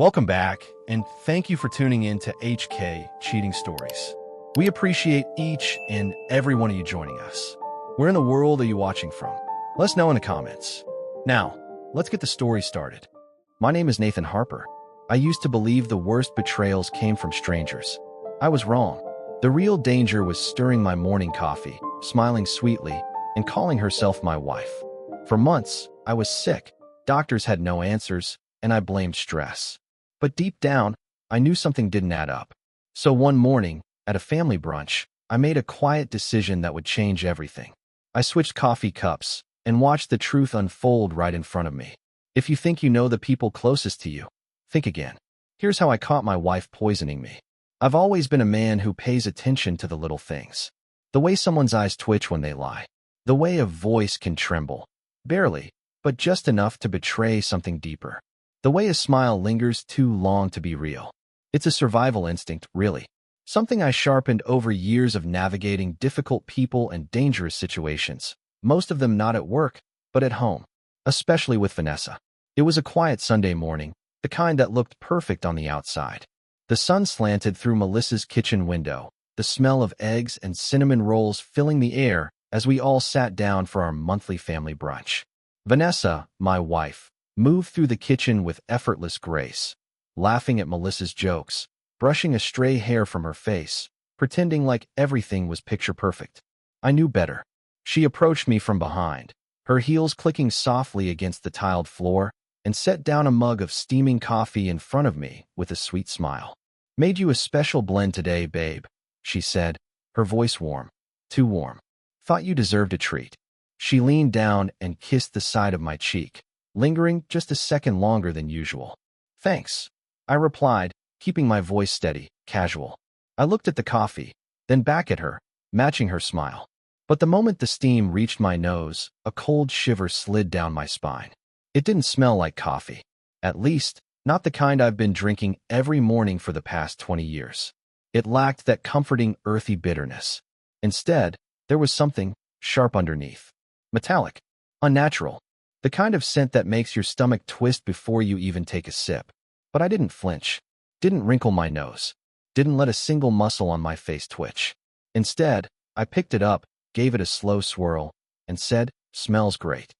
Welcome back, and thank you for tuning in to HK Cheating Stories. We appreciate each and every one of you joining us. Where in the world are you watching from? Let us know in the comments. Now, let's get the story started. My name is Nathan Harper. I used to believe the worst betrayals came from strangers. I was wrong. The real danger was stirring my morning coffee, smiling sweetly, and calling herself my wife. For months, I was sick. Doctors had no answers, and I blamed stress. But deep down, I knew something didn't add up. So one morning, at a family brunch, I made a quiet decision that would change everything. I switched coffee cups and watched the truth unfold right in front of me. If you think you know the people closest to you, think again. Here's how I caught my wife poisoning me. I've always been a man who pays attention to the little things. The way someone's eyes twitch when they lie. The way a voice can tremble. Barely, but just enough to betray something deeper. The way a smile lingers too long to be real. It's a survival instinct, really. Something I sharpened over years of navigating difficult people and dangerous situations, most of them not at work, but at home, especially with Vanessa. It was a quiet Sunday morning, the kind that looked perfect on the outside. The sun slanted through Melissa's kitchen window, the smell of eggs and cinnamon rolls filling the air as we all sat down for our monthly family brunch. Vanessa, my wife, moved through the kitchen with effortless grace, laughing at Melissa's jokes, brushing a stray hair from her face, pretending like everything was picture perfect. I knew better. She approached me from behind, her heels clicking softly against the tiled floor, and set down a mug of steaming coffee in front of me with a sweet smile. "Made you a special blend today, babe," she said, her voice warm. Too warm. "Thought you deserved a treat." She leaned down and kissed the side of my cheek, lingering just a second longer than usual. "Thanks," I replied, keeping my voice steady, casual. I looked at the coffee, then back at her, matching her smile. But the moment the steam reached my nose, a cold shiver slid down my spine. It didn't smell like coffee. At least, not the kind I've been drinking every morning for the past 20 years. It lacked that comforting, earthy bitterness. Instead, there was something sharp underneath. Metallic. Unnatural. The kind of scent that makes your stomach twist before you even take a sip. But I didn't flinch. Didn't wrinkle my nose. Didn't let a single muscle on my face twitch. Instead, I picked it up, gave it a slow swirl, and said, "Smells great."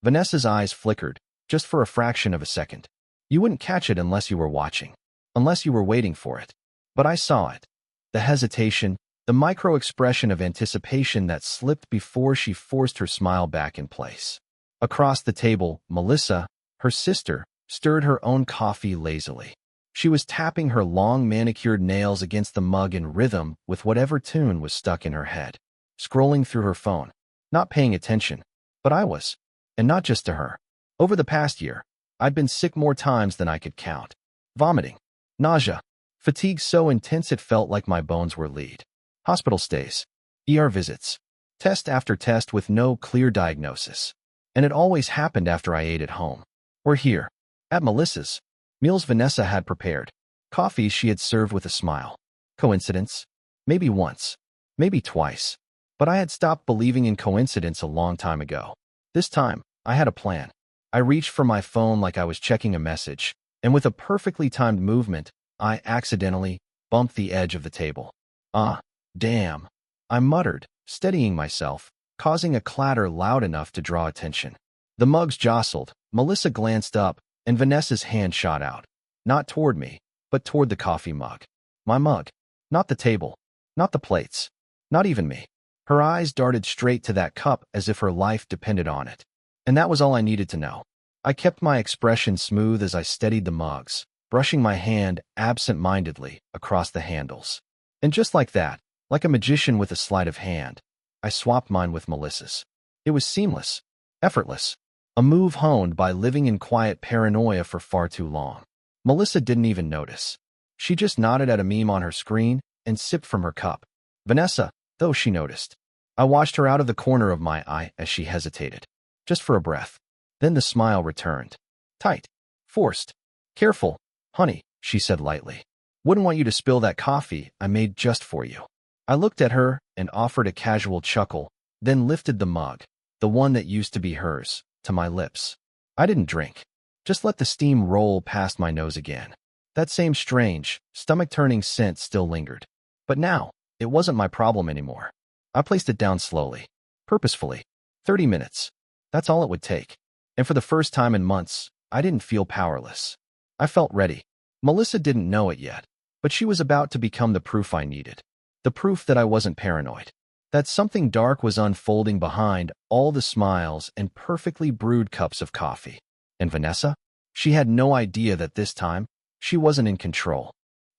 Vanessa's eyes flickered, just for a fraction of a second. You wouldn't catch it unless you were watching. Unless you were waiting for it. But I saw it. The hesitation, the micro-expression of anticipation that slipped before she forced her smile back in place. Across the table, Melissa, her sister, stirred her own coffee lazily. She was tapping her long manicured nails against the mug in rhythm with whatever tune was stuck in her head. Scrolling through her phone. Not paying attention. But I was. And not just to her. Over the past year, I'd been sick more times than I could count. Vomiting. Nausea. Fatigue so intense it felt like my bones were lead. Hospital stays. ER visits. Test after test with no clear diagnosis. And it always happened after I ate at home. Or here. At Melissa's. Meals Vanessa had prepared. Coffee she had served with a smile. Coincidence? Maybe once. Maybe twice. But I had stopped believing in coincidence a long time ago. This time, I had a plan. I reached for my phone like I was checking a message, and with a perfectly timed movement, I accidentally bumped the edge of the table. "Ah, damn," I muttered, steadying myself, causing a clatter loud enough to draw attention. The mugs jostled, Melissa glanced up, and Vanessa's hand shot out. Not toward me, but toward the coffee mug. My mug. Not the table. Not the plates. Not even me. Her eyes darted straight to that cup as if her life depended on it. And that was all I needed to know. I kept my expression smooth as I steadied the mugs, brushing my hand absent-mindedly across the handles. And just like that, like a magician with a sleight of hand, I swapped mine with Melissa's. It was seamless, effortless, a move honed by living in quiet paranoia for far too long. Melissa didn't even notice. She just nodded at a meme on her screen and sipped from her cup. Vanessa, though, she noticed. I watched her out of the corner of my eye as she hesitated. Just for a breath. Then the smile returned. Tight. Forced. "Careful, honey," she said lightly. "Wouldn't want you to spill that coffee I made just for you." I looked at her and offered a casual chuckle, then lifted the mug, the one that used to be hers, to my lips. I didn't drink. Just let the steam roll past my nose again. That same strange, stomach-turning scent still lingered. But now, it wasn't my problem anymore. I placed it down slowly, purposefully. 30 minutes. That's all it would take. And for the first time in months, I didn't feel powerless. I felt ready. Melissa didn't know it yet, but she was about to become the proof I needed. The proof that I wasn't paranoid. That something dark was unfolding behind all the smiles and perfectly brewed cups of coffee. And Vanessa? She had no idea that this time, she wasn't in control.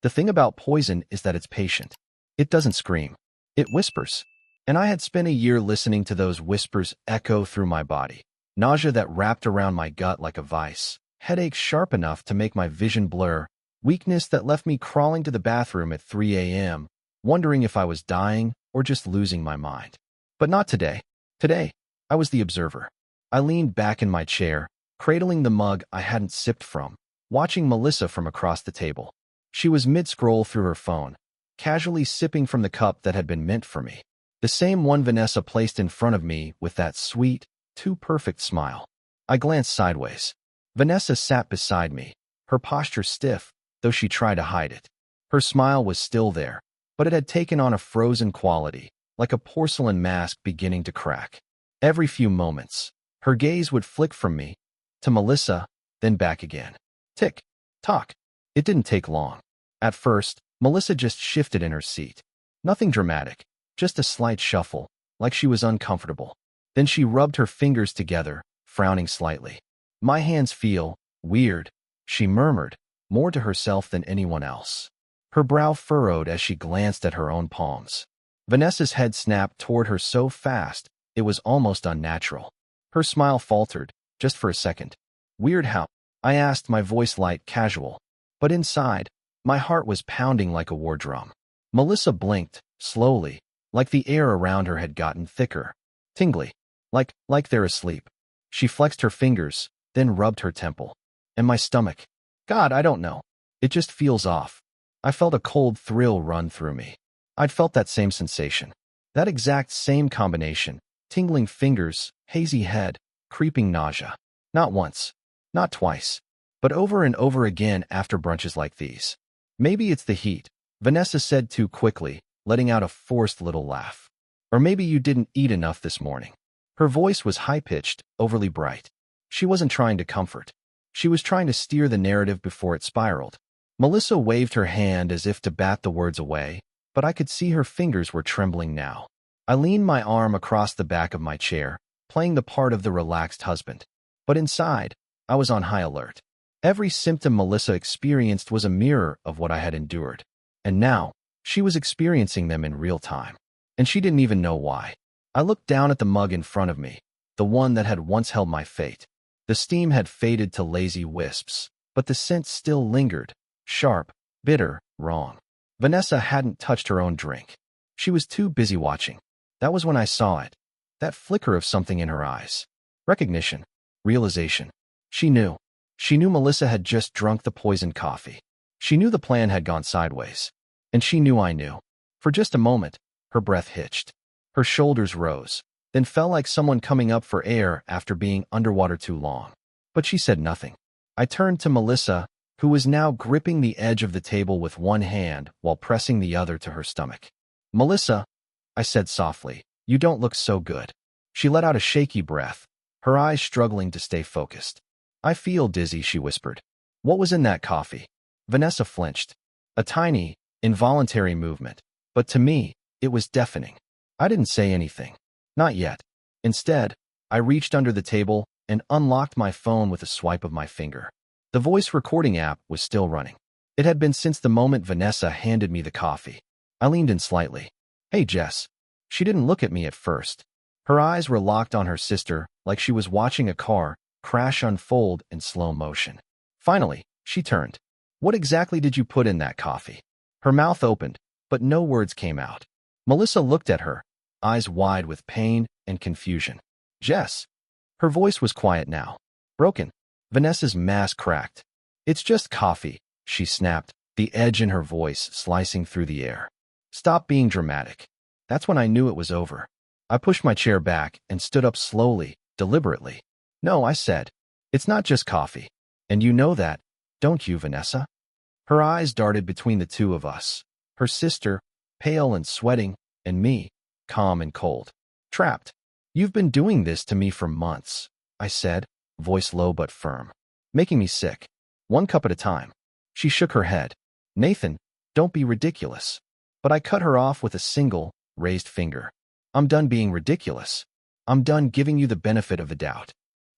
The thing about poison is that it's patient. It doesn't scream. It whispers. And I had spent a year listening to those whispers echo through my body. Nausea that wrapped around my gut like a vice. Headaches sharp enough to make my vision blur. Weakness that left me crawling to the bathroom at 3 a.m., wondering if I was dying or just losing my mind. But not today. Today, I was the observer. I leaned back in my chair, cradling the mug I hadn't sipped from, watching Melissa from across the table. She was mid-scroll through her phone, casually sipping from the cup that had been meant for me. The same one Vanessa placed in front of me with that sweet, too perfect smile. I glanced sideways. Vanessa sat beside me, her posture stiff, though she tried to hide it. Her smile was still there, but it had taken on a frozen quality, like a porcelain mask beginning to crack. Every few moments, her gaze would flick from me to Melissa, then back again. Tick, tock. It didn't take long. At first, Melissa just shifted in her seat. Nothing dramatic, just a slight shuffle, like she was uncomfortable. Then she rubbed her fingers together, frowning slightly. My hands feel weird, she murmured, more to herself than anyone else. Her brow furrowed as she glanced at her own palms. Vanessa's head snapped toward her so fast, it was almost unnatural. Her smile faltered, just for a second. Weird how? I asked, my voice light, casual. But inside, my heart was pounding like a war drum. Melissa blinked, slowly, like the air around her had gotten thicker. Tingly. Like they're asleep. She flexed her fingers, then rubbed her temple. And my stomach. God, I don't know. It just feels off. I felt a cold thrill run through me. I'd felt that same sensation. That exact same combination. Tingling fingers, hazy head, creeping nausea. Not once. Not twice. But over and over again after brunches like these. Maybe it's the heat, Vanessa said too quickly, letting out a forced little laugh. Or maybe you didn't eat enough this morning. Her voice was high-pitched, overly bright. She wasn't trying to comfort. She was trying to steer the narrative before it spiraled. Melissa waved her hand as if to bat the words away, but I could see her fingers were trembling now. I leaned my arm across the back of my chair, playing the part of the relaxed husband. But inside, I was on high alert. Every symptom Melissa experienced was a mirror of what I had endured. And now, she was experiencing them in real time. And she didn't even know why. I looked down at the mug in front of me, the one that had once held my fate. The steam had faded to lazy wisps, but the scent still lingered, sharp, bitter, wrong. Vanessa hadn't touched her own drink. She was too busy watching. That was when I saw it. That flicker of something in her eyes. Recognition. Realization. She knew. She knew Melissa had just drunk the poisoned coffee. She knew the plan had gone sideways. And she knew I knew. For just a moment, her breath hitched. Her shoulders rose, then fell like someone coming up for air after being underwater too long. But she said nothing. I turned to Melissa, who was now gripping the edge of the table with one hand while pressing the other to her stomach. Melissa, I said softly, you don't look so good. She let out a shaky breath, her eyes struggling to stay focused. I feel dizzy, she whispered. What was in that coffee? Vanessa flinched. A tiny, involuntary movement. But to me, it was deafening. I didn't say anything. Not yet. Instead, I reached under the table and unlocked my phone with a swipe of my finger. The voice recording app was still running. It had been since the moment Vanessa handed me the coffee. I leaned in slightly. Hey, Jess. She didn't look at me at first. Her eyes were locked on her sister, like she was watching a car crash unfold in slow motion. Finally, she turned. What exactly did you put in that coffee? Her mouth opened, but no words came out. Melissa looked at her, eyes wide with pain and confusion. Jess. Her voice was quiet now. Broken. Vanessa's mask cracked. It's just coffee, she snapped, the edge in her voice slicing through the air. Stop being dramatic. That's when I knew it was over. I pushed my chair back and stood up slowly, deliberately. No, I said. It's not just coffee. And you know that, don't you, Vanessa? Her eyes darted between the two of us. Her sister, pale and sweating, and me, calm and cold. Trapped. You've been doing this to me for months, I said, voice low but firm. Making me sick. One cup at a time. She shook her head. Nathan, don't be ridiculous. But I cut her off with a single, raised finger. I'm done being ridiculous. I'm done giving you the benefit of the doubt.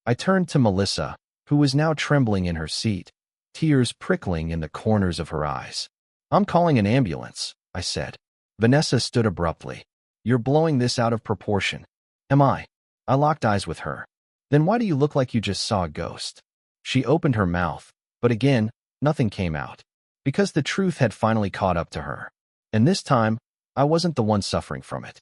I turned to Melissa, who was now trembling in her seat, tears prickling in the corners of her eyes. I'm calling an ambulance, I said. Vanessa stood abruptly. You're blowing this out of proportion. Am I? I locked eyes with her. Then why do you look like you just saw a ghost? She opened her mouth, but again, nothing came out. Because the truth had finally caught up to her. And this time, I wasn't the one suffering from it.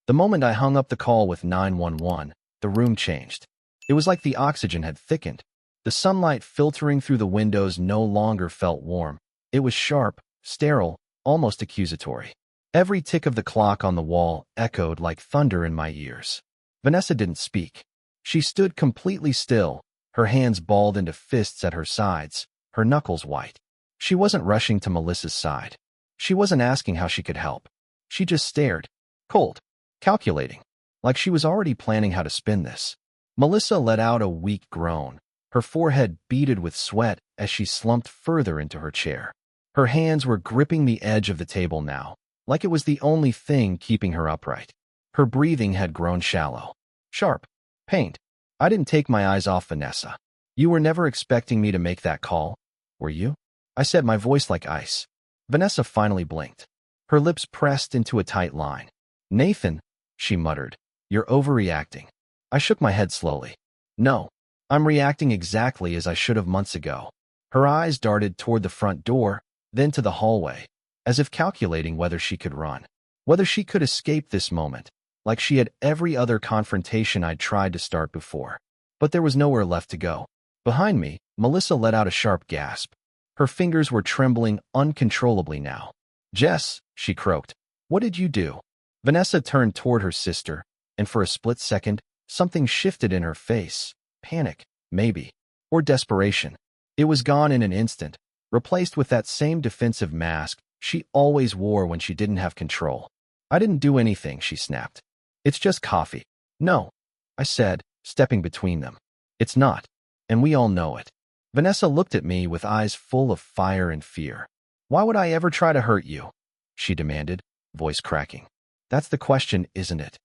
The moment I hung up the call with 911, the room changed. It was like the oxygen had thickened. The sunlight filtering through the windows no longer felt warm. It was sharp, sterile, almost accusatory. Every tick of the clock on the wall echoed like thunder in my ears. Vanessa didn't speak. She stood completely still, her hands balled into fists at her sides, her knuckles white. She wasn't rushing to Melissa's side. She wasn't asking how she could help. She just stared, cold, calculating, like she was already planning how to spin this. Melissa let out a weak groan, her forehead beaded with sweat as she slumped further into her chair. Her hands were gripping the edge of the table now, like it was the only thing keeping her upright. Her breathing had grown shallow, sharp, pained. I didn't take my eyes off Vanessa. You were never expecting me to make that call, were you? I said, my voice like ice. Vanessa finally blinked. Her lips pressed into a tight line. Nathan, she muttered, you're overreacting. I shook my head slowly. No, I'm reacting exactly as I should have months ago. Her eyes darted toward the front door, then to the hallway, as if calculating whether she could run, whether she could escape this moment, like she had every other confrontation I'd tried to start before. But there was nowhere left to go. Behind me, Melissa let out a sharp gasp. Her fingers were trembling uncontrollably now. Jess, she croaked, what did you do? Vanessa turned toward her sister, and for a split second, something shifted in her face. Panic, maybe, or desperation. It was gone in an instant, replaced with that same defensive mask she always wore when she didn't have control. I didn't do anything, she snapped. It's just coffee. No, I said, stepping between them. It's not, and we all know it. Vanessa looked at me with eyes full of fire and fear. Why would I ever try to hurt you? She demanded, voice cracking. That's the question, isn't it?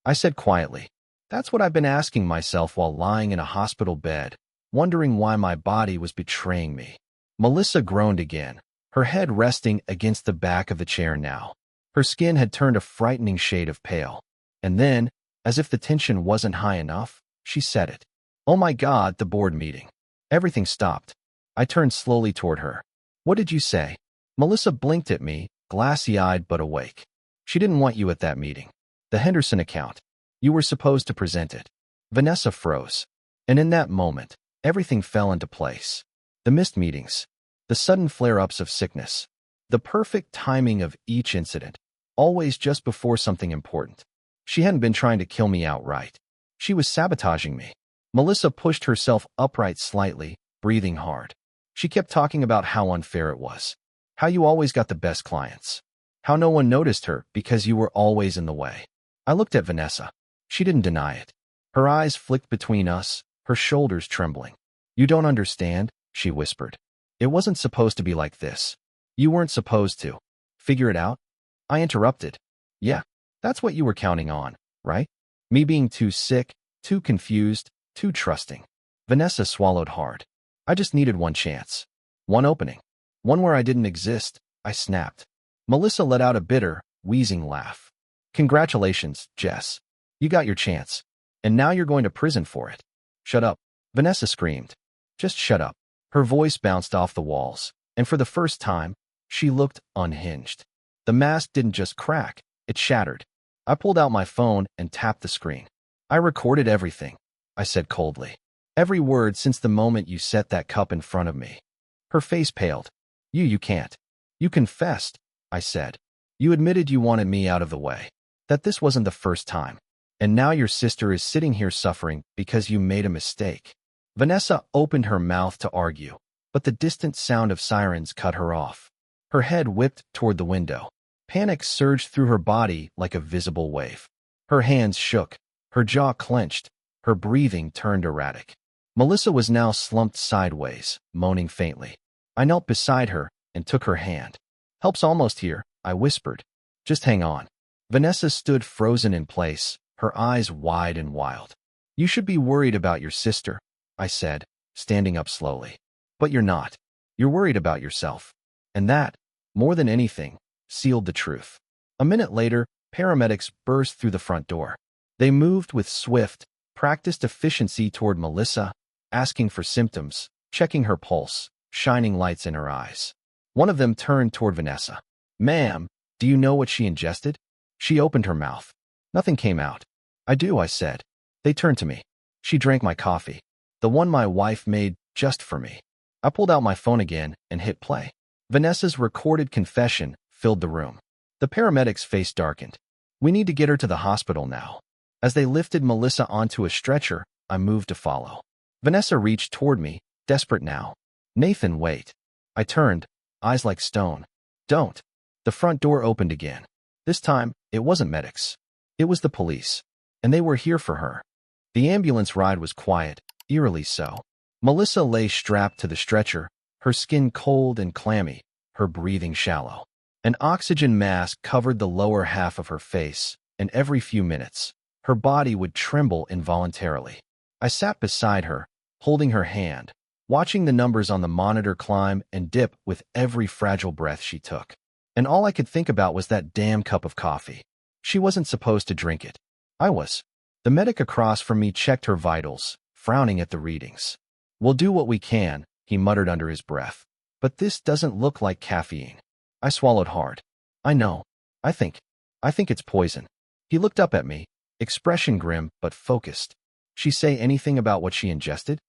I said quietly. That's what I've been asking myself while lying in a hospital bed, wondering why my body was betraying me. Melissa groaned again, her head resting against the back of the chair now. Her skin had turned a frightening shade of pale. And then, as if the tension wasn't high enough, she said it. Oh my God, the board meeting. Everything stopped. I turned slowly toward her. What did you say? Melissa blinked at me, glassy-eyed but awake. She didn't want you at that meeting. The Henderson account. You were supposed to present it. Vanessa froze. And in that moment, everything fell into place. The missed meetings. The sudden flare-ups of sickness. The perfect timing of each incident. Always just before something important. She hadn't been trying to kill me outright. She was sabotaging me. Melissa pushed herself upright slightly, breathing hard. She kept talking about how unfair it was. How you always got the best clients. How no one noticed her because you were always in the way. I looked at Vanessa. She didn't deny it. Her eyes flicked between us, her shoulders trembling. You don't understand, she whispered. It wasn't supposed to be like this. You weren't supposed to. Figure it out? I interrupted. Yeah, that's what you were counting on, right? Me being too sick, too confused, too trusting. Vanessa swallowed hard. I just needed one chance. One opening. One where I didn't exist, I snapped. Melissa let out a bitter, wheezing laugh. Congratulations, Jess. You got your chance. And now you're going to prison for it. Shut up. Vanessa screamed. Just shut up. Her voice bounced off the walls, and for the first time, she looked unhinged. The mask didn't just crack, it shattered. I pulled out my phone and tapped the screen. I recorded everything, I said coldly. Every word since the moment you set that cup in front of me. Her face paled. You can't. You confessed, I said. You admitted you wanted me out of the way. That this wasn't the first time. And now your sister is sitting here suffering because you made a mistake. Vanessa opened her mouth to argue, but the distant sound of sirens cut her off. Her head whipped toward the window. Panic surged through her body like a visible wave. Her hands shook, her jaw clenched, her breathing turned erratic. Melissa was now slumped sideways, moaning faintly. I knelt beside her and took her hand. "Help's almost here," I whispered. "Just hang on." Vanessa stood frozen in place, her eyes wide and wild. "You should be worried about your sister," I said, standing up slowly. "But you're not. You're worried about yourself." And that, more than anything, sealed the truth. A minute later, paramedics burst through the front door. They moved with swift, practiced efficiency toward Melissa, asking for symptoms, checking her pulse, shining lights in her eyes. One of them turned toward Vanessa. "Ma'am, do you know what she ingested?" She opened her mouth. Nothing came out. "I do," I said. They turned to me. "She drank my coffee, the one my wife made just for me." I pulled out my phone again and hit play. Vanessa's recorded confession filled the room. The paramedics' face darkened. "We need to get her to the hospital now." As they lifted Melissa onto a stretcher, I moved to follow. Vanessa reached toward me, desperate now. "Nathan, wait." I turned, eyes like stone. "Don't." The front door opened again. This time, it wasn't medics. It was the police. And they were here for her. The ambulance ride was quiet, eerily so. Melissa lay strapped to the stretcher, her skin cold and clammy, her breathing shallow. An oxygen mask covered the lower half of her face, and every few minutes, her body would tremble involuntarily. I sat beside her, holding her hand, watching the numbers on the monitor climb and dip with every fragile breath she took. And all I could think about was that damn cup of coffee. She wasn't supposed to drink it. I was. The medic across from me checked her vitals, frowning at the readings. "We'll do what we can," he muttered under his breath. "But this doesn't look like caffeine." I swallowed hard. "I know. I think it's poison." He looked up at me, expression grim but focused. "She say anything about what she ingested?"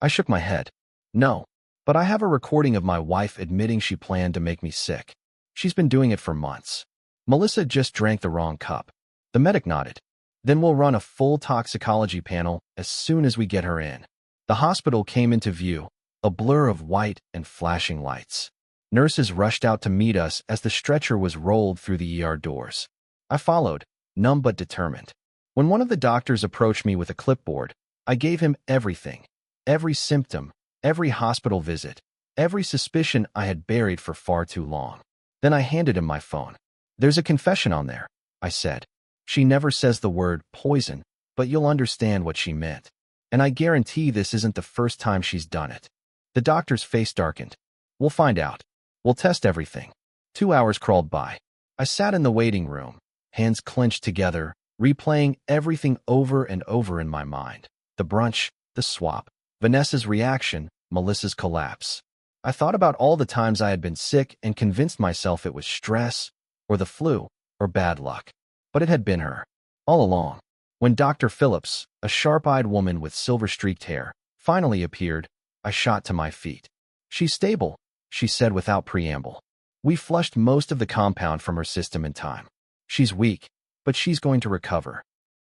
I shook my head. "No. But I have a recording of my wife admitting she planned to make me sick. She's been doing it for months. Melissa just drank the wrong cup." The medic nodded. "Then we'll run a full toxicology panel as soon as we get her in." The hospital came into view, a blur of white and flashing lights. Nurses rushed out to meet us as the stretcher was rolled through the ER doors. I followed, numb but determined. When one of the doctors approached me with a clipboard, I gave him everything, every symptom, every hospital visit, every suspicion I had buried for far too long. Then I handed him my phone. "There's a confession on there," I said. "She never says the word poison, but you'll understand what she meant. And I guarantee this isn't the first time she's done it." The doctor's face darkened. "We'll find out. We'll test everything." 2 hours crawled by. I sat in the waiting room, hands clenched together, replaying everything over and over in my mind. The brunch, the swap, Vanessa's reaction, Melissa's collapse. I thought about all the times I had been sick and convinced myself it was stress, or the flu, or bad luck. But it had been her, all along. When Dr. Phillips, a sharp-eyed woman with silver-streaked hair, finally appeared, I shot to my feet. "She's stable," she said without preamble. "We flushed most of the compound from her system in time. She's weak, but she's going to recover."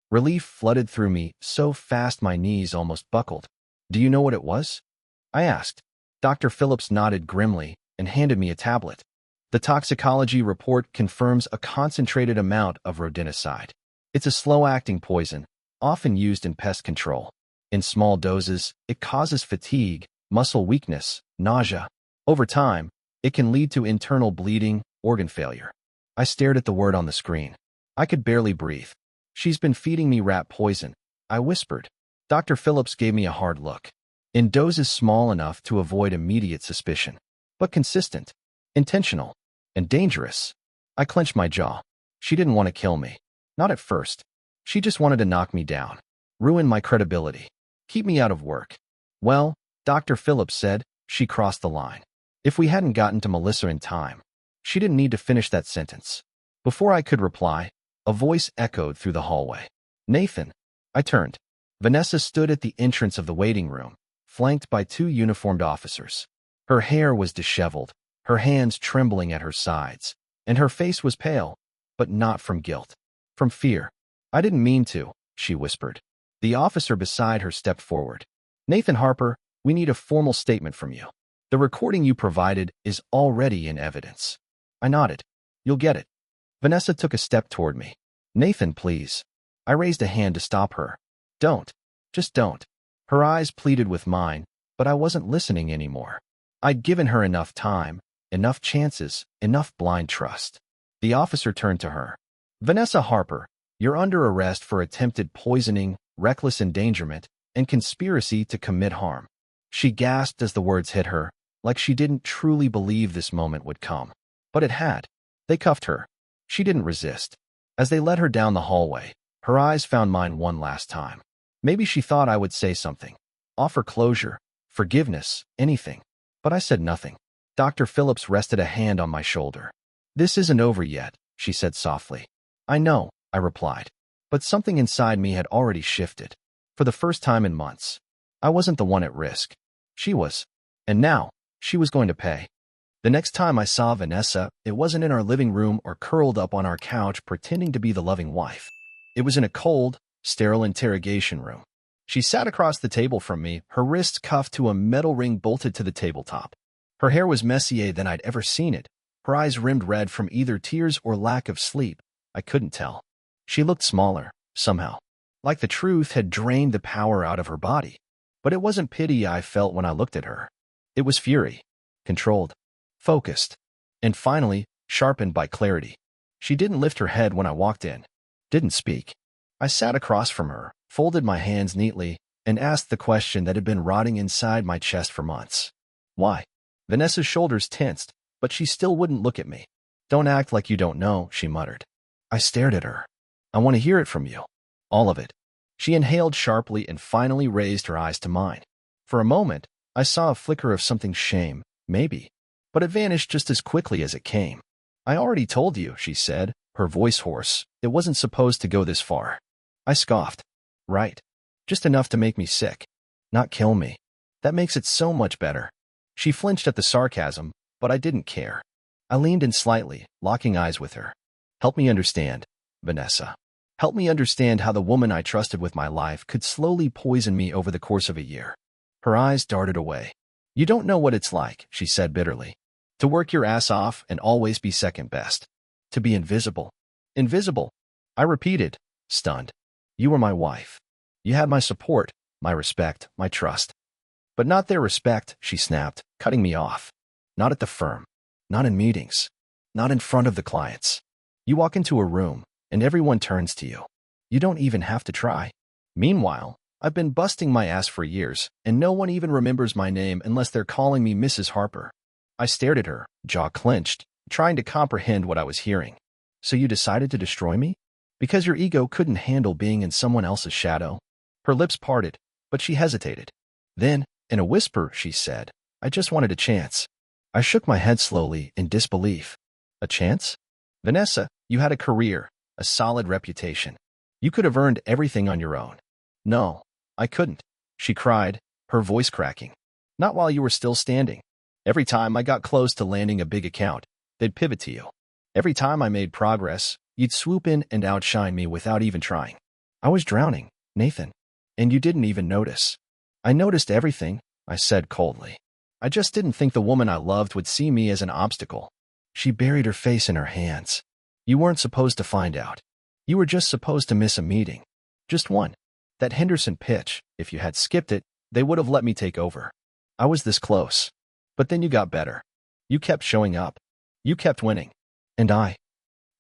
Relief flooded through me so fast my knees almost buckled. "Do you know what it was?" I asked. Dr. Phillips nodded grimly and handed me a tablet. "The toxicology report confirms a concentrated amount of rodenticide. It's a slow-acting poison, often used in pest control. In small doses, it causes fatigue, muscle weakness, nausea. Over time, it can lead to internal bleeding, organ failure." I stared at the word on the screen. I could barely breathe. "She's been feeding me rat poison," I whispered. Dr. Phillips gave me a hard look. "In doses small enough to avoid immediate suspicion, but consistent, intentional, and dangerous." I clenched my jaw. She didn't want to kill me. Not at first. She just wanted to knock me down, ruin my credibility, keep me out of work. "Well," Dr. Phillips said, "she crossed the line." If we hadn't gotten to Melissa in time, she didn't need to finish that sentence. Before I could reply, a voice echoed through the hallway. "Nathan." I turned. Vanessa stood at the entrance of the waiting room, flanked by 2 uniformed officers. Her hair was disheveled, her hands trembling at her sides, and her face was pale, but not from guilt, from fear. "I didn't mean to," she whispered. The officer beside her stepped forward. "Nathan Harper, we need a formal statement from you." The recording you provided is already in evidence. I nodded. You'll get it. Vanessa took a step toward me. Nathan, please. I raised a hand to stop her. Don't. Just don't. Her eyes pleaded with mine, but I wasn't listening anymore. I'd given her enough time, enough chances, enough blind trust. The officer turned to her. Vanessa Harper, you're under arrest for attempted poisoning, reckless endangerment, and conspiracy to commit harm. She gasped as the words hit her, like she didn't truly believe this moment would come. But it had. They cuffed her. She didn't resist. As they led her down the hallway, her eyes found mine one last time. Maybe she thought I would say something. Offer closure, forgiveness, anything. But I said nothing. Dr. Phillips rested a hand on my shoulder. This isn't over yet, she said softly. I know, I replied. But something inside me had already shifted. For the first time in months. I wasn't the one at risk. She was. And now, she was going to pay. The next time I saw Vanessa, it wasn't in our living room or curled up on our couch pretending to be the loving wife. It was in a cold, sterile interrogation room. She sat across the table from me, her wrists cuffed to a metal ring bolted to the tabletop. Her hair was messier than I'd ever seen it, her eyes rimmed red from either tears or lack of sleep. I couldn't tell. She looked smaller, somehow. Like the truth had drained the power out of her body. But it wasn't pity I felt when I looked at her. It was fury. Controlled. Focused. And finally, sharpened by clarity. She didn't lift her head when I walked in. Didn't speak. I sat across from her, folded my hands neatly, and asked the question that had been rotting inside my chest for months. Why? Vanessa's shoulders tensed, but she still wouldn't look at me. Don't act like you don't know, she muttered. I stared at her. I want to hear it from you. All of it. She inhaled sharply and finally raised her eyes to mine. For a moment, I saw a flicker of something shame, maybe. But it vanished just as quickly as it came. I already told you, she said, her voice hoarse. It wasn't supposed to go this far. I scoffed. Right. Just enough to make me sick. Not kill me. That makes it so much better. She flinched at the sarcasm, but I didn't care. I leaned in slightly, locking eyes with her. Help me understand, Vanessa. Help me understand how the woman I trusted with my life could slowly poison me over the course of a year. Her eyes darted away. You don't know what it's like, she said bitterly. To work your ass off and always be second best. To be invisible. Invisible. I repeated, stunned. You were my wife. You had my support, my respect, my trust. But not their respect, she snapped, cutting me off. Not at the firm. Not in meetings. Not in front of the clients. You walk into a room, and everyone turns to you. You don't even have to try. Meanwhile, I've been busting my ass for years, and no one even remembers my name unless they're calling me Mrs. Harper. I stared at her, jaw clenched, trying to comprehend what I was hearing. So you decided to destroy me? Because your ego couldn't handle being in someone else's shadow? Her lips parted, but she hesitated. Then, in a whisper, she said, I just wanted a chance. I shook my head slowly in disbelief. A chance? Vanessa, you had a career, a solid reputation. You could have earned everything on your own. No, I couldn't, she cried, her voice cracking. Not while you were still standing. Every time I got close to landing a big account, they'd pivot to you. Every time I made progress, you'd swoop in and outshine me without even trying. I was drowning, Nathan. And you didn't even notice. I noticed everything, I said coldly. I just didn't think the woman I loved would see me as an obstacle. She buried her face in her hands. You weren't supposed to find out. You were just supposed to miss a meeting. Just one. That Henderson pitch, if you had skipped it, they would have let me take over. I was this close. But then you got better. You kept showing up. You kept winning. And I.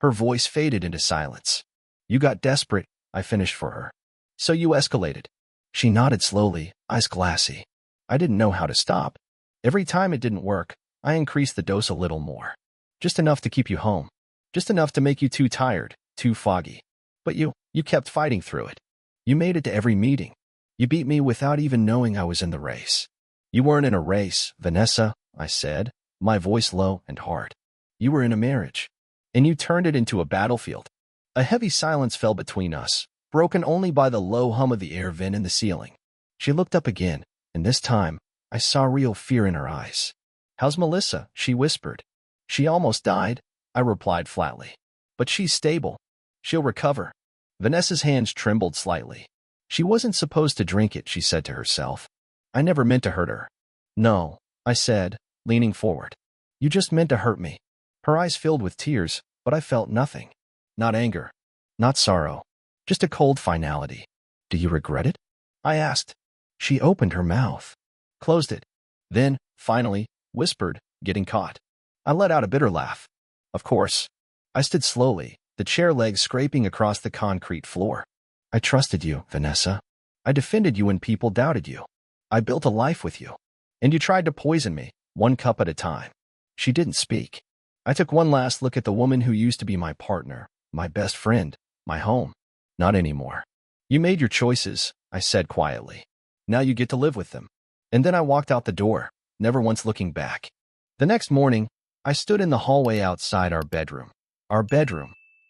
Her voice faded into silence. You got desperate, I finished for her. So you escalated. She nodded slowly, eyes glassy. I didn't know how to stop. Every time it didn't work, I increased the dose a little more. Just enough to keep you home. Just enough to make you too tired, too foggy. But you kept fighting through it. You made it to every meeting. You beat me without even knowing I was in the race. You weren't in a race, Vanessa, I said, my voice low and hard. You were in a marriage. And you turned it into a battlefield. A heavy silence fell between us, broken only by the low hum of the air vent in the ceiling. She looked up again, and this time, I saw real fear in her eyes. How's Melissa? She whispered. She almost died, I replied flatly. But she's stable. She'll recover. Vanessa's hands trembled slightly. She wasn't supposed to drink it, she said to herself. I never meant to hurt her. No, I said, leaning forward. You just meant to hurt me. Her eyes filled with tears, but I felt nothing. Not anger. Not sorrow. Just a cold finality. Do you regret it? I asked. She opened her mouth, closed it, then, finally, whispered, getting caught. I let out a bitter laugh. Of course. I stood slowly, the chair legs scraping across the concrete floor. I trusted you, Vanessa. I defended you when people doubted you. I built a life with you. And you tried to poison me, one cup at a time. She didn't speak. I took one last look at the woman who used to be my partner, my best friend, my home. Not anymore. You made your choices, I said quietly. Now you get to live with them. And then I walked out the door, never once looking back. The next morning, I stood in the hallway outside our bedroom,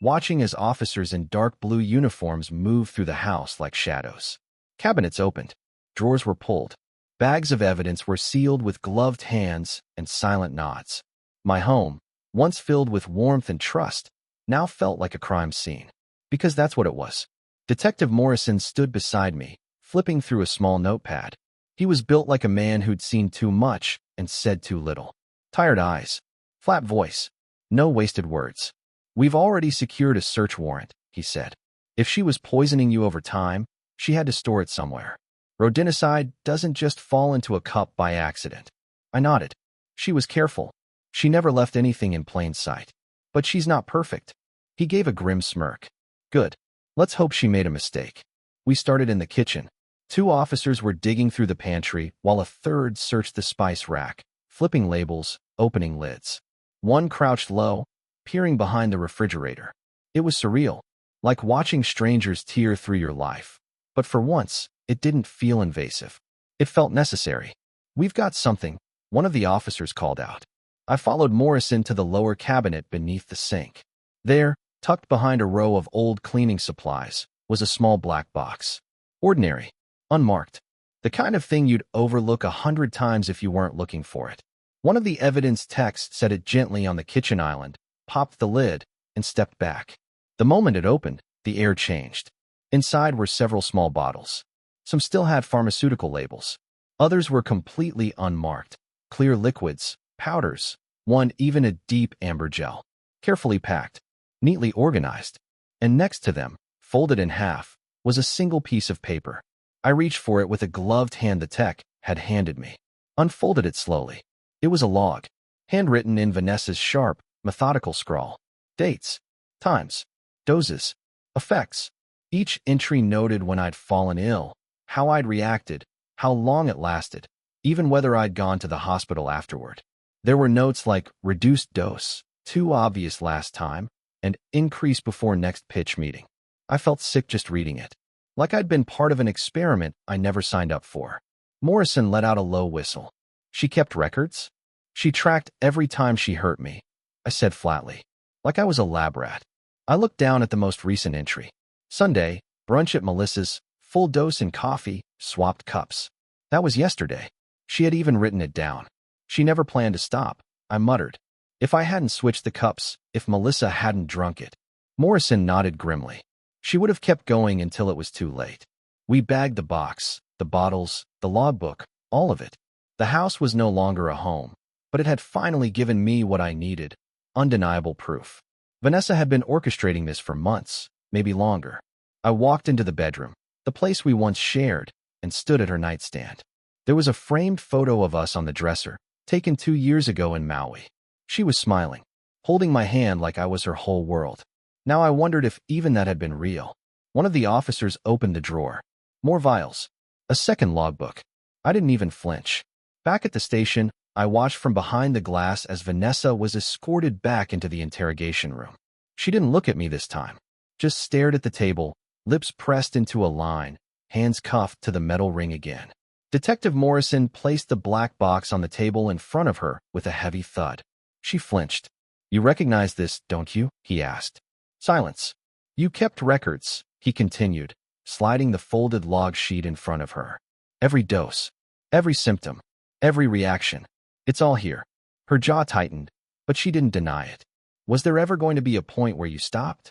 watching as officers in dark blue uniforms moved through the house like shadows. Cabinets opened. Drawers were pulled. Bags of evidence were sealed with gloved hands and silent nods. My home, once filled with warmth and trust, now felt like a crime scene. Because that's what it was. Detective Morrison stood beside me, flipping through a small notepad. He was built like a man who'd seen too much and said too little. Tired eyes. Flat voice. No wasted words. We've already secured a search warrant, he said. If she was poisoning you over time, she had to store it somewhere. Rodenticide doesn't just fall into a cup by accident. I nodded. She was careful. She never left anything in plain sight. But she's not perfect. He gave a grim smirk. Good. Let's hope she made a mistake. We started in the kitchen. 2 officers were digging through the pantry while a third searched the spice rack, flipping labels, opening lids. One crouched low, peering behind the refrigerator. It was surreal, like watching strangers tear through your life. But for once, it didn't feel invasive. It felt necessary. We've got something, one of the officers called out. I followed Morrison to the lower cabinet beneath the sink. There, tucked behind a row of old cleaning supplies, was a small black box. Ordinary, unmarked. The kind of thing you'd overlook 100 times if you weren't looking for it. One of the evidence techs set it gently on the kitchen island, popped the lid, and stepped back. The moment it opened, the air changed. Inside were several small bottles. Some still had pharmaceutical labels. Others were completely unmarked. Clear liquids, powders, one even a deep amber gel. Carefully packed, neatly organized. And next to them, folded in half, was a single piece of paper. I reached for it with a gloved hand the tech had handed me. Unfolded it slowly. It was a log, handwritten in Vanessa's sharp, methodical scrawl. Dates, times, doses, effects. Each entry noted when I'd fallen ill, how I'd reacted, how long it lasted, even whether I'd gone to the hospital afterward. There were notes like reduced dose, too obvious last time, and increase before next pitch meeting. I felt sick just reading it, like I'd been part of an experiment I never signed up for. Morrison let out a low whistle. She kept records? She tracked every time she hurt me, I said flatly, like I was a lab rat. I looked down at the most recent entry. Sunday, brunch at Melissa's, full dose in coffee, swapped cups. That was yesterday. She had even written it down. She never planned to stop, I muttered. If I hadn't switched the cups, if Melissa hadn't drunk it. Morrison nodded grimly. She would have kept going until it was too late. We bagged the box, the bottles, the logbook, all of it. The house was no longer a home, but it had finally given me what I needed, undeniable proof. Vanessa had been orchestrating this for months, maybe longer. I walked into the bedroom, the place we once shared, and stood at her nightstand. There was a framed photo of us on the dresser, taken 2 years ago in Maui. She was smiling, holding my hand like I was her whole world. Now I wondered if even that had been real. One of the officers opened the drawer. More vials. A second logbook. I didn't even flinch. Back at the station, I watched from behind the glass as Vanessa was escorted back into the interrogation room. She didn't look at me this time, just stared at the table, lips pressed into a line, hands cuffed to the metal ring again. Detective Morrison placed the black box on the table in front of her with a heavy thud. She flinched. You recognize this, don't you? He asked. Silence. You kept records, he continued, sliding the folded log sheet in front of her. Every dose, every symptom, every reaction. It's all here. Her jaw tightened, but she didn't deny it. Was there ever going to be a point where you stopped?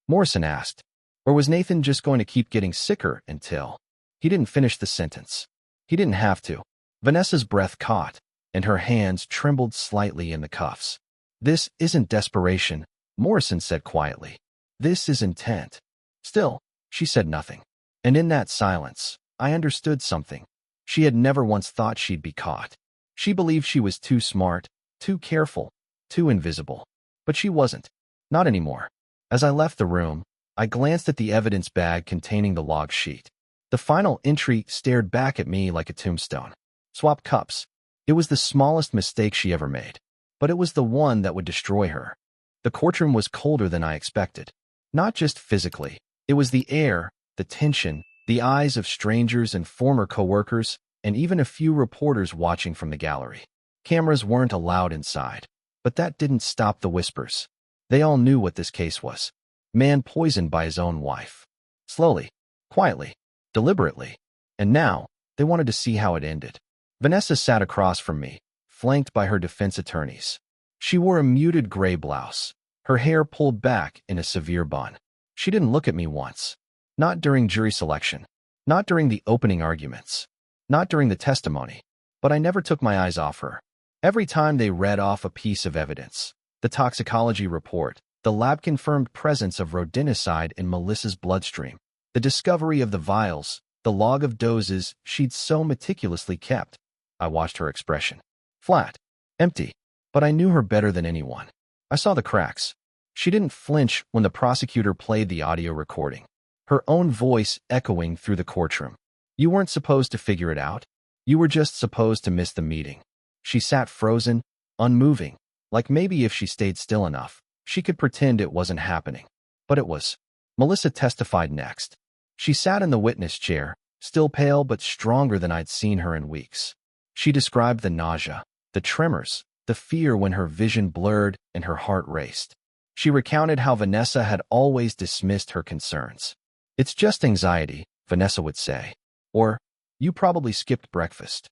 Morrison asked. Or was Nathan just going to keep getting sicker until... He didn't finish the sentence. He didn't have to. Vanessa's breath caught. and her hands trembled slightly in the cuffs. "This isn't desperation," Morrison said quietly. "This is intent." Still, she said nothing. And in that silence, I understood something. She had never once thought she'd be caught. She believed she was too smart, too careful, too invisible. But she wasn't. Not anymore. As I left the room, I glanced at the evidence bag containing the log sheet. The final entry stared back at me like a tombstone. Swap cups. It was the smallest mistake she ever made. But it was the one that would destroy her. The courtroom was colder than I expected. Not just physically. It was the air, the tension, the eyes of strangers and former coworkers, and even a few reporters watching from the gallery. Cameras weren't allowed inside. But that didn't stop the whispers. They all knew what this case was. Man poisoned by his own wife. Slowly, quietly, deliberately. And now, they wanted to see how it ended. Vanessa sat across from me, flanked by her defense attorneys. She wore a muted gray blouse, her hair pulled back in a severe bun. She didn't look at me once. Not during jury selection. Not during the opening arguments. Not during the testimony. But I never took my eyes off her. Every time they read off a piece of evidence, the toxicology report, the lab-confirmed presence of rodenticide in Melissa's bloodstream, the discovery of the vials, the log of doses she'd so meticulously kept, I watched her expression. Flat. Empty. But I knew her better than anyone. I saw the cracks. She didn't flinch when the prosecutor played the audio recording, her own voice echoing through the courtroom. You weren't supposed to figure it out. You were just supposed to miss the meeting. She sat frozen, unmoving, like maybe if she stayed still enough, she could pretend it wasn't happening. But it was. Melissa testified next. She sat in the witness chair, still pale but stronger than I'd seen her in weeks. She described the nausea, the tremors, the fear when her vision blurred and her heart raced. She recounted how Vanessa had always dismissed her concerns. "It's just anxiety," Vanessa would say. Or, "You probably skipped breakfast."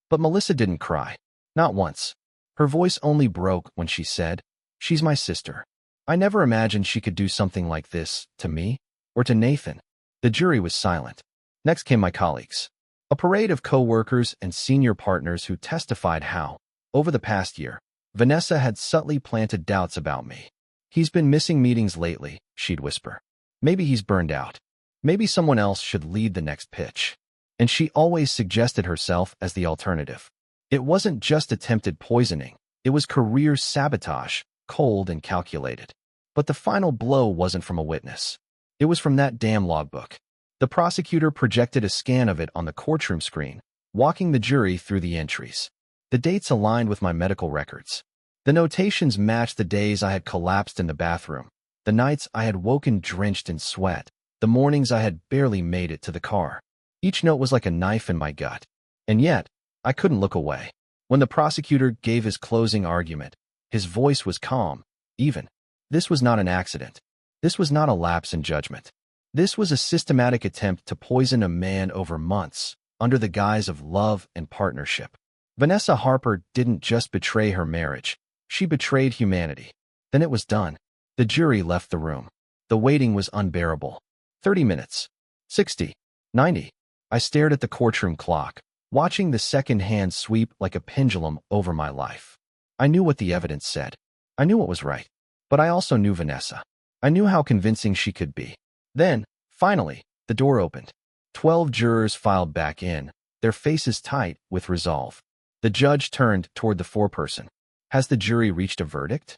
But Melissa didn't cry. Not once. Her voice only broke when she said, "She's my sister. I never imagined she could do something like this to me or to Nathan." The jury was silent. Next came my colleagues. A parade of co-workers and senior partners who testified how, over the past year, Vanessa had subtly planted doubts about me. "He's been missing meetings lately," she'd whisper. "Maybe he's burned out. Maybe someone else should lead the next pitch." And she always suggested herself as the alternative. It wasn't just attempted poisoning. It was career sabotage, cold and calculated. But the final blow wasn't from a witness. It was from that damn logbook. The prosecutor projected a scan of it on the courtroom screen, walking the jury through the entries. The dates aligned with my medical records. The notations matched the days I had collapsed in the bathroom, the nights I had woken drenched in sweat, the mornings I had barely made it to the car. Each note was like a knife in my gut. And yet, I couldn't look away. When the prosecutor gave his closing argument, his voice was calm, even. This was not an accident. This was not a lapse in judgment. This was a systematic attempt to poison a man over months, under the guise of love and partnership. Vanessa Harper didn't just betray her marriage. She betrayed humanity. Then it was done. The jury left the room. The waiting was unbearable. 30 minutes. 60. 90. I stared at the courtroom clock, watching the second hand sweep like a pendulum over my life. I knew what the evidence said. I knew what was right. But I also knew Vanessa. I knew how convincing she could be. Then, finally, the door opened. 12 jurors filed back in, their faces tight with resolve. The judge turned toward the foreperson. "Has the jury reached a verdict?"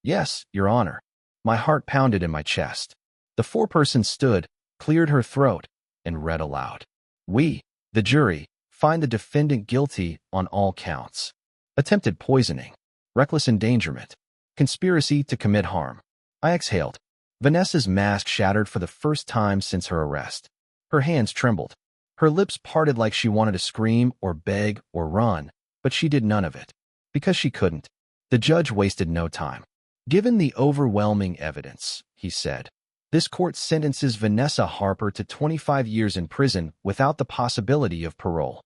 "Yes, Your Honor." My heart pounded in my chest. The foreperson stood, cleared her throat, and read aloud. "We, the jury, find the defendant guilty on all counts. Attempted poisoning, reckless endangerment, conspiracy to commit harm." I exhaled. Vanessa's mask shattered for the first time since her arrest. Her hands trembled. Her lips parted like she wanted to scream or beg or run, but she did none of it. Because she couldn't. The judge wasted no time. "Given the overwhelming evidence," he said, "this court sentences Vanessa Harper to 25 years in prison without the possibility of parole."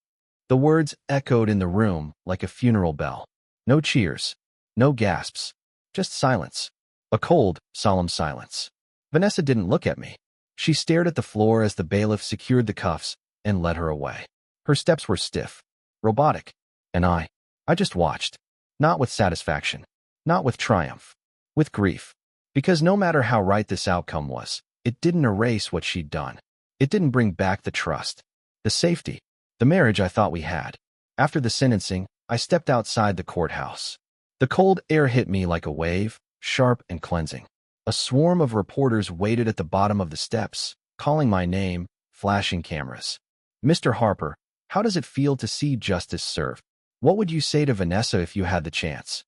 The words echoed in the room like a funeral bell. No cheers. No gasps. Just silence. A cold, solemn silence. Vanessa didn't look at me. She stared at the floor as the bailiff secured the cuffs and led her away. Her steps were stiff, robotic, and I I just watched. Not with satisfaction. Not with triumph. With grief. Because no matter how right this outcome was, it didn't erase what she'd done. It didn't bring back the trust, the safety, the marriage I thought we had. After the sentencing, I stepped outside the courthouse. The cold air hit me like a wave, sharp and cleansing. A swarm of reporters waited at the bottom of the steps, calling my name, flashing cameras. Mr. Harper, how does it feel to see justice served? What would you say to Vanessa if you had the chance?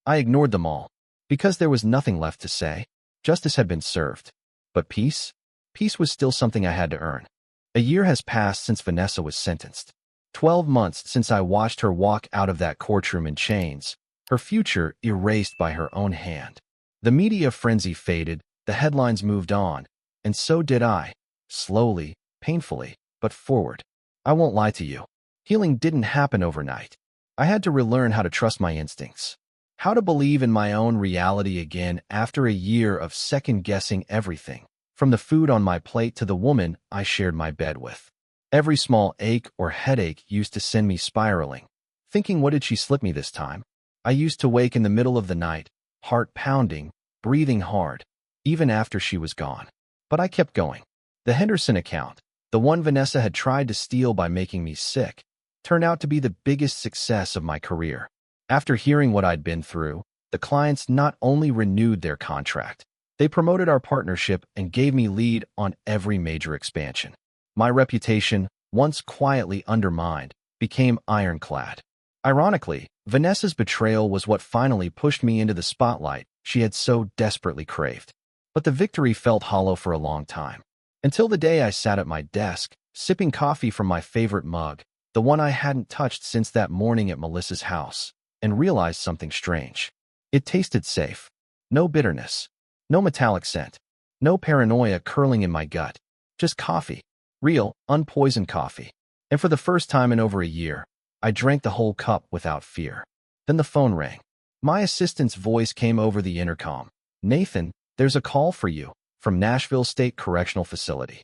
I ignored them all, because there was nothing left to say. Justice had been served. But peace? Peace was still something I had to earn. A year has passed since Vanessa was sentenced. 12 months since I watched her walk out of that courtroom in chains, her future erased by her own hand. The media frenzy faded, the headlines moved on, and so did I, slowly, painfully, but forward. I won't lie to you. Healing didn't happen overnight. I had to relearn how to trust my instincts, how to believe in my own reality again after a year of second-guessing everything, from the food on my plate to the woman I shared my bed with. Every small ache or headache used to send me spiraling, thinking, what did she slip me this time? I used to wake in the middle of the night, heart pounding, breathing hard, even after she was gone. But I kept going. The Henderson account, the one Vanessa had tried to steal by making me sick, turned out to be the biggest success of my career. After hearing what I'd been through, the clients not only renewed their contract, they promoted our partnership and gave me lead on every major expansion. My reputation, once quietly undermined, became ironclad. Ironically, Vanessa's betrayal was what finally pushed me into the spotlight she had so desperately craved. But the victory felt hollow for a long time. Until the day I sat at my desk, sipping coffee from my favorite mug, the one I hadn't touched since that morning at Melissa's house, and realized something strange. It tasted safe. No bitterness. No metallic scent. No paranoia curling in my gut. Just coffee. Real, unpoisoned coffee. And for the first time in over a year, I drank the whole cup without fear. Then the phone rang. My assistant's voice came over the intercom. "Nathan, there's a call for you, from Nashville State Correctional Facility."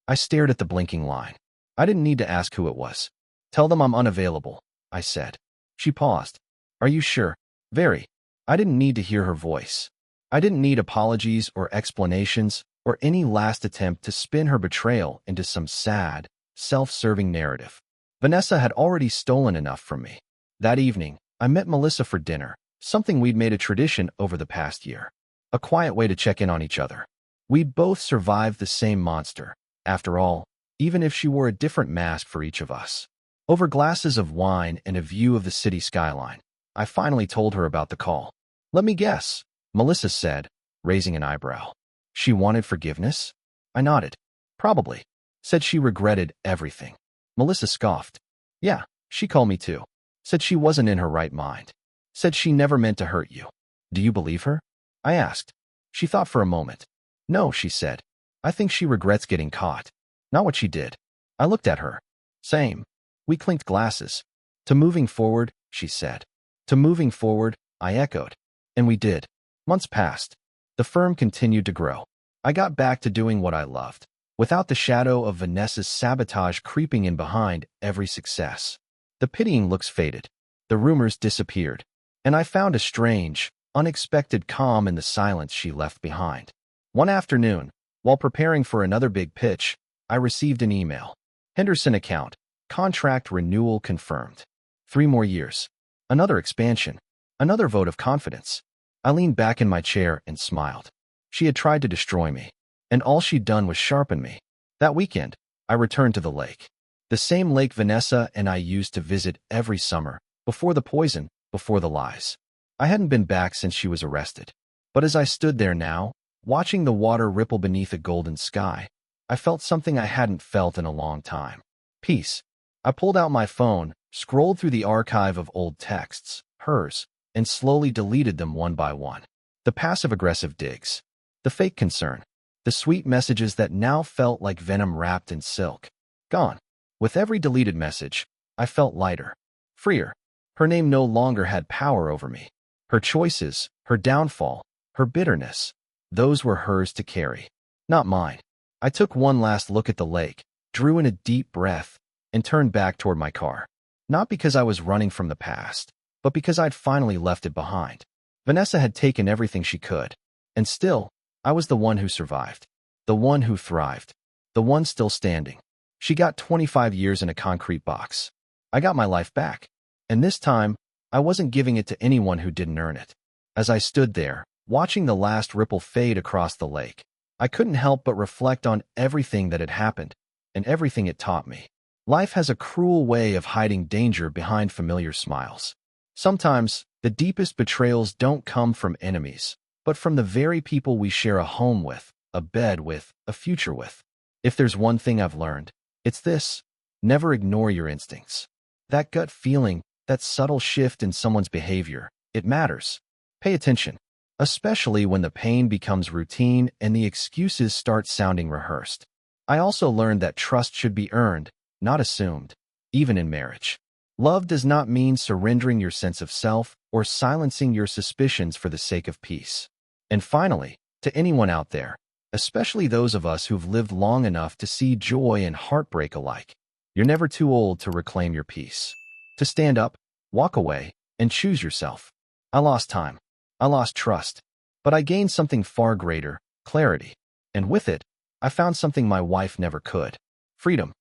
I stared at the blinking line. I didn't need to ask who it was. "Tell them I'm unavailable," I said. She paused. "Are you sure?" "Very." I didn't need to hear her voice. I didn't need apologies or explanations or any last attempt to spin her betrayal into some sad, self-serving narrative. Vanessa had already stolen enough from me. That evening, I met Melissa for dinner, something we'd made a tradition over the past year. A quiet way to check in on each other. We'd both survived the same monster, after all, even if she wore a different mask for each of us. Over glasses of wine and a view of the city skyline, I finally told her about the call. "Let me guess," Melissa said, raising an eyebrow. "She wanted forgiveness?" I nodded. "Probably." Said she regretted everything. Melissa scoffed. "Yeah, she called me too. Said she wasn't in her right mind. Said she never meant to hurt you. Do you believe her?" I asked. She thought for a moment. "No," she said. "I think she regrets getting caught. Not what she did." I looked at her. "Same." We clinked glasses. "To moving forward," she said. "To moving forward," I echoed. And we did. Months passed. The firm continued to grow. I got back to doing what I loved, without the shadow of Vanessa's sabotage creeping in behind every success. The pitying looks faded. The rumors disappeared. And I found a strange, unexpected calm in the silence she left behind. One afternoon, while preparing for another big pitch, I received an email. "Henderson account. Contract renewal confirmed. 3 more years. Another expansion. Another vote of confidence." I leaned back in my chair and smiled. She had tried to destroy me, and all she'd done was sharpen me. That weekend, I returned to the lake. The same lake Vanessa and I used to visit every summer, before the poison, before the lies. I hadn't been back since she was arrested. But as I stood there now, watching the water ripple beneath a golden sky, I felt something I hadn't felt in a long time. Peace. I pulled out my phone, scrolled through the archive of old texts, hers, and slowly deleted them one by one. The passive-aggressive digs. The fake concern. The sweet messages that now felt like venom wrapped in silk. Gone. With every deleted message, I felt lighter. Freer. Her name no longer had power over me. Her choices, her downfall, her bitterness, those were hers to carry, not mine. I took one last look at the lake, drew in a deep breath, and turned back toward my car. Not because I was running from the past, but because I'd finally left it behind. Vanessa had taken everything she could. And still, I was the one who survived. The one who thrived. The one still standing. She got 25 years in a concrete box. I got my life back. And this time, I wasn't giving it to anyone who didn't earn it. As I stood there, watching the last ripple fade across the lake, I couldn't help but reflect on everything that had happened and everything it taught me. Life has a cruel way of hiding danger behind familiar smiles. Sometimes, the deepest betrayals don't come from enemies, but from the very people we share a home with, a bed with, a future with. If there's one thing I've learned, it's this: never ignore your instincts. That gut feeling, that subtle shift in someone's behavior, it matters. Pay attention, especially when the pain becomes routine and the excuses start sounding rehearsed. I also learned that trust should be earned, not assumed, even in marriage. Love does not mean surrendering your sense of self or silencing your suspicions for the sake of peace. And finally, to anyone out there, especially those of us who've lived long enough to see joy and heartbreak alike, you're never too old to reclaim your peace. To stand up, walk away, and choose yourself. I lost time. I lost trust. But I gained something far greater: clarity. And with it, I found something my wife never could: freedom.